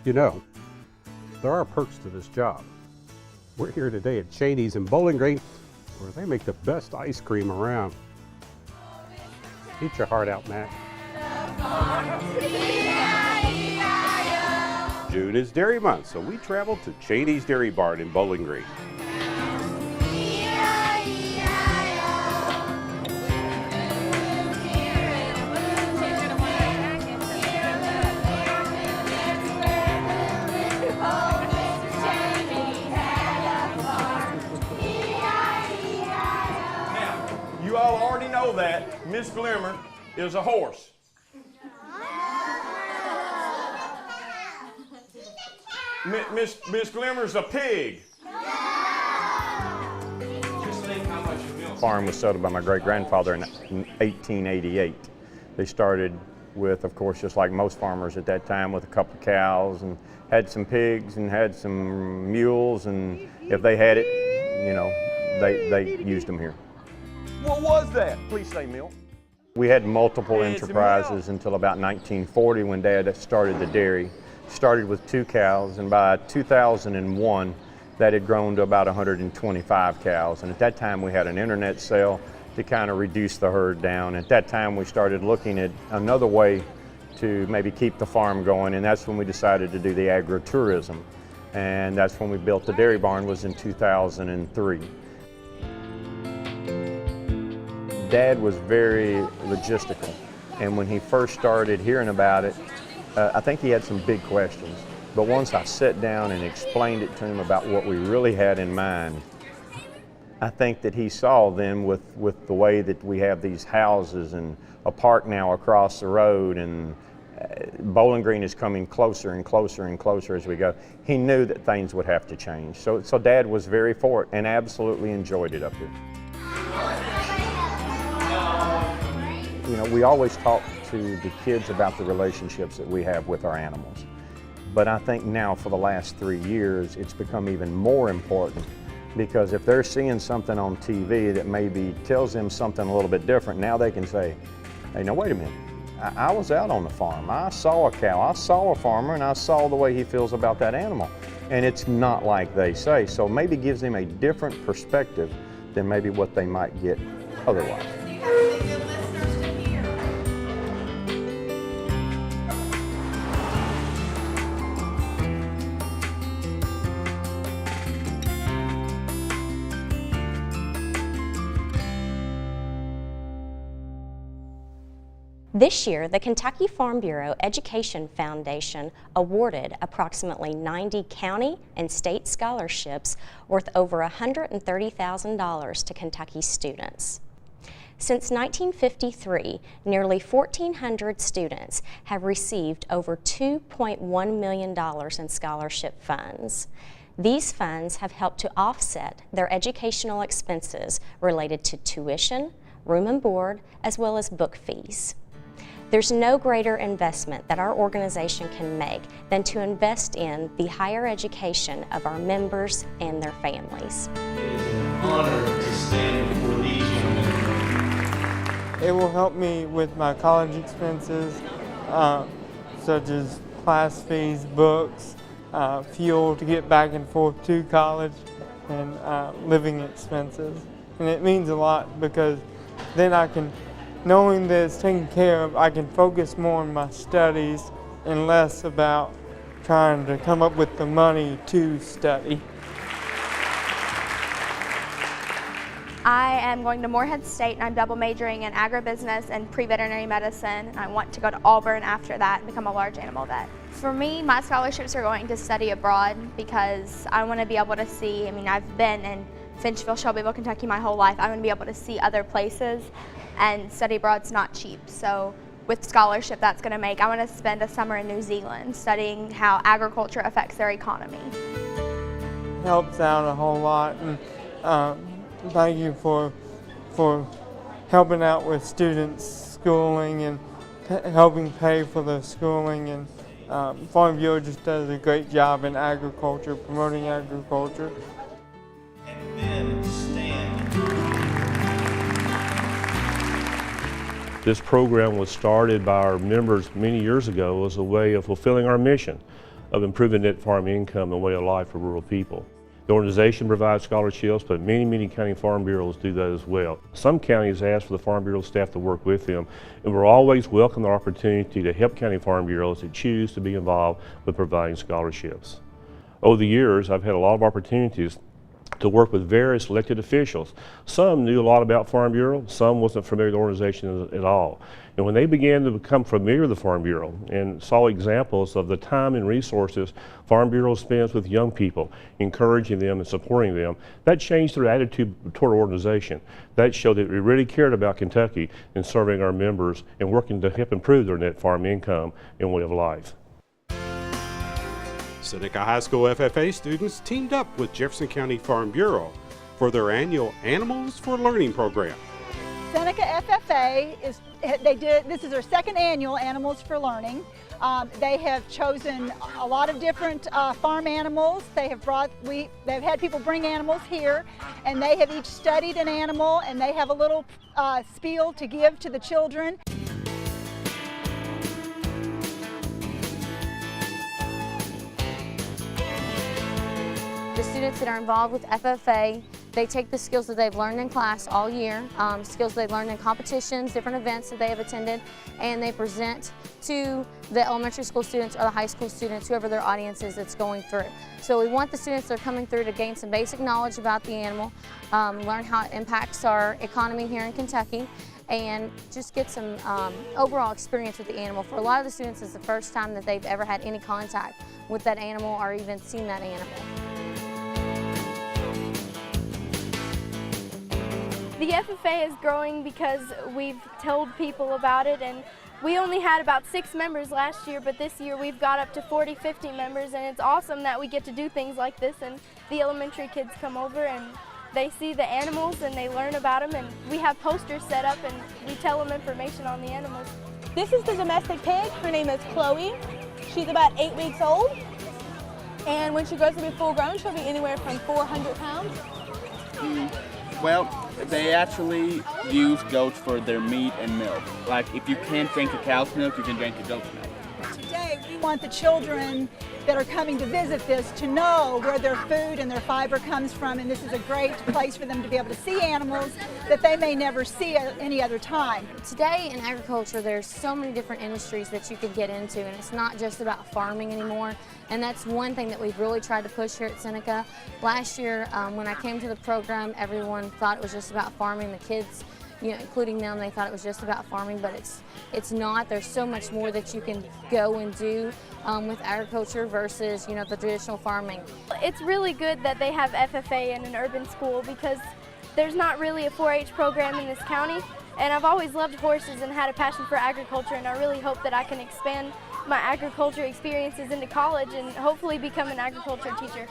You know, there are perks to this job. We're here today at Chaney's in Bowling Green, where they make the best ice cream around. Eat your heart out, Matt. June is Dairy Month, so we traveled to Chaney's Dairy Barn in Bowling Green. You all already know that Miss Glimmer is a horse. Miss Glimmer's a pig. Just think how much milk. The farm was settled by my great-grandfather in 1888. They started with, of course, just like most farmers at that time, with a couple of cows and had some pigs and had some mules, and if they had it, you know, they used them here. What was that? Please say milk. We had multiple It's enterprises milk. until about 1940 when Dad started the dairy. Started with 2 cows, and by 2001 that had grown to about 125 cows. And at that time we had an internet sale to kind of reduce the herd down. At that time we started looking at another way to maybe keep the farm going, and that's when we decided to do the agritourism. And that's when we built the dairy barn, was in 2003. Dad was very logistical, and when he first started hearing about it, I think he had some big questions. But once I sat down and explained it to him about what we really had in mind, I think that he saw then with the way that we have these houses and a park now across the road, and Bowling Green is coming closer and closer and closer as we go. He knew that things would have to change. So Dad was very for it and absolutely enjoyed it up here. You know, we always talk to the kids about the relationships that we have with our animals. But I think now for the last 3 years, it's become even more important, because if they're seeing something on TV that maybe tells them something a little bit different, now they can say, hey, now wait a minute. I was out on the farm. I saw a cow. I saw a farmer, and I saw the way he feels about that animal. And it's not like they say. So maybe gives them a different perspective than maybe what they might get otherwise. This year, the Kentucky Farm Bureau Education Foundation awarded approximately 90 county and state scholarships worth over $130,000 to Kentucky students. Since 1953, nearly 1,400 students have received over $2.1 million in scholarship funds. These funds have helped to offset their educational expenses related to tuition, room and board, as well as book fees. There's no greater investment that our organization can make than to invest in the higher education of our members and their families. It is an honor to stand before these young men. It will help me with my college expenses, such as class fees, books, fuel to get back and forth to college, and living expenses. And it means a lot, because then I can, knowing that it's taken care of, I can focus more on my studies and less about trying to come up with the money to study. I am going to Morehead State, and I'm double majoring in agribusiness and pre-veterinary medicine. I want to go to Auburn after that and become a large animal vet. For me, my scholarships are going to study abroad, because I want to be able to see, I've been in Finchville, Shelbyville, Kentucky my whole life. I want to be able to see other places, and study abroad's not cheap. So with scholarship, that's going to make, I want to spend a summer in New Zealand studying how agriculture affects their economy. It helps out a whole lot, and thank you for helping out with students' schooling and helping pay for their schooling. And Farm Bureau just does a great job in agriculture, promoting agriculture. And then stand. This program was started by our members many years ago as a way of fulfilling our mission of improving net farm income and way of life for rural people. The organization provides scholarships, but many county farm bureaus do that as well. Some counties ask for the Farm Bureau staff to work with them, and we'll always welcome the opportunity to help county farm bureaus that choose to be involved with providing scholarships. Over the years, I've had a lot of opportunities to work with various elected officials. Some knew a lot about Farm Bureau, some wasn't familiar with the organization at all. And when they began to become familiar with the Farm Bureau and saw examples of the time and resources Farm Bureau spends with young people, encouraging them and supporting them, that changed their attitude toward our organization. That showed that we really cared about Kentucky and serving our members and working to help improve their net farm income and way of life. Seneca High School FFA students teamed up with Jefferson County Farm Bureau for their annual Animals for Learning program. Seneca FFA this is their second annual Animals for Learning. They have chosen a lot of different farm animals. They've had people bring animals here, and they have each studied an animal, and they have a little spiel to give to the children. The students that are involved with FFA, they take the skills that they've learned in class all year, skills they've learned in competitions, different events that they have attended, and they present to the elementary school students or the high school students, whoever their audience is that's going through. So we want the students that are coming through to gain some basic knowledge about the animal, learn how it impacts our economy here in Kentucky, and just get some overall experience with the animal. For a lot of the students, it's the first time that they've ever had any contact with that animal or even seen that animal. The FFA is growing because we've told people about it, and we only had about 6 members last year, but this year we've got up to 40, 50 members, and it's awesome that we get to do things like this, and the elementary kids come over and they see the animals and they learn about them, and we have posters set up and we tell them information on the animals. This is the domestic pig. Her name is Chloe. She's about 8 weeks old, and when she grows to be full grown, she'll be anywhere from 400 pounds. Well, they actually use goats for their meat and milk. Like, if you can't drink a cow's milk, you can drink a goat's milk. Today, we want the children that are coming to visit this to know where their food and their fiber comes from, and this is a great place for them to be able to see animals that they may never see at any other time. Today in agriculture, there's so many different industries that you could get into, and it's not just about farming anymore. And that's one thing that we've really tried to push here at Seneca. Last year, when I came to the program, everyone thought it was just about farming. The kids, including them, they thought it was just about farming, but it's not. There's so much more that you can go and do with agriculture versus, the traditional farming. It's really good that they have FFA in an urban school because there's not really a 4-H program in this county, and I've always loved horses and had a passion for agriculture, and I really hope that I can expand my agriculture experiences into college and hopefully become an agriculture teacher.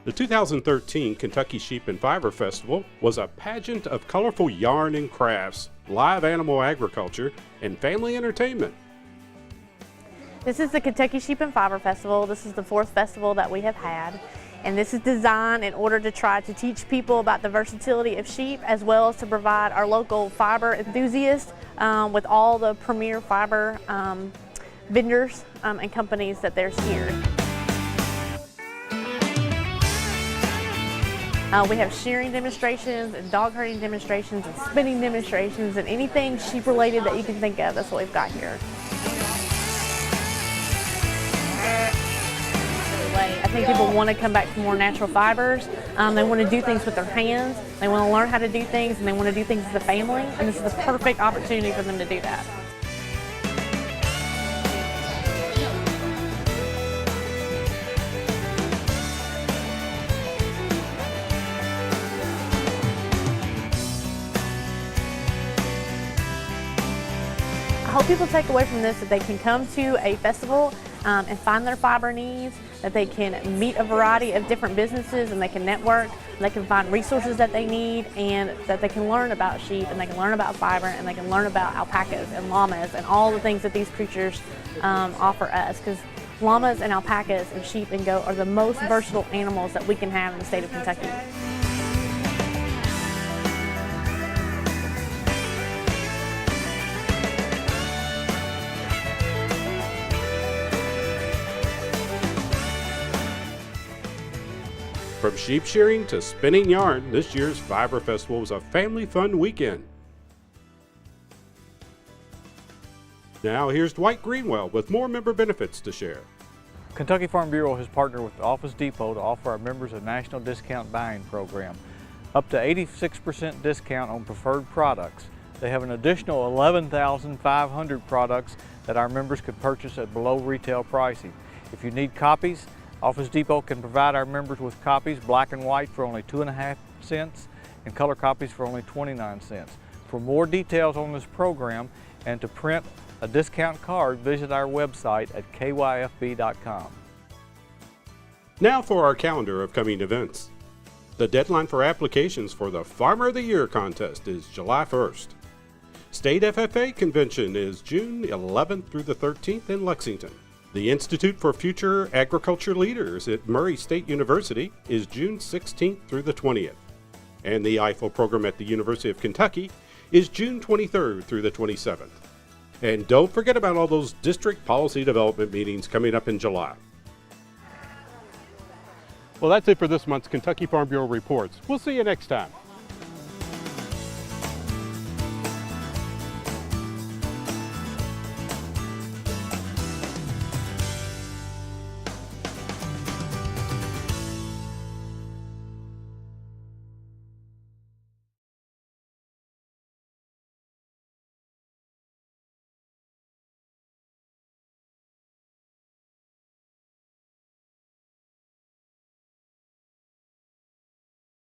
The 2013 Kentucky Sheep and Fiber Festival was a pageant of colorful yarn and crafts, live animal agriculture, and family entertainment. This is the Kentucky Sheep and Fiber Festival. This is the 4th festival that we have had, and this is designed in order to try to teach people about the versatility of sheep, as well as to provide our local fiber enthusiasts with all the premier fiber vendors and companies that there's here. We have shearing demonstrations and dog herding demonstrations and spinning demonstrations and anything sheep related that you can think of. That's what we've got here. I think people want to come back to more natural fibers. They want to do things with their hands. They want to learn how to do things, and they want to do things as a family. And this is the perfect opportunity for them to do that. I hope people take away from this that they can come to a festival and find their fiber needs, that they can meet a variety of different businesses and they can network, they can find resources that they need, and that they can learn about sheep and they can learn about fiber and they can learn about alpacas and llamas and all the things that these creatures offer us. Because Llamas and alpacas and sheep and goat are the most versatile animals that we can have in the state of Kentucky. From sheep shearing to spinning yarn, this year's Fiber Festival was a family fun weekend. Now here's Dwight Greenwell with more member benefits to share. Kentucky Farm Bureau has partnered with Office Depot to offer our members a national discount buying program. Up to 86% discount on preferred products. They have an additional 11,500 products that our members could purchase at below retail pricing. If you need copies, Office Depot can provide our members with copies, black and white, for only 2.5 cents and color copies for only 29 cents. For more details on this program and to print a discount card, visit our website at kyfb.com. Now for our calendar of coming events. The deadline for applications for the Farmer of the Year contest is July 1st. State FFA Convention is June 11th through the 13th in Lexington. The Institute for Future Agriculture Leaders at Murray State University is June 16th through the 20th. And the EIFEL program at the University of Kentucky is June 23rd through the 27th. And don't forget about all those district policy development meetings coming up in July. Well, that's it for this month's Kentucky Farm Bureau Reports. We'll see you next time.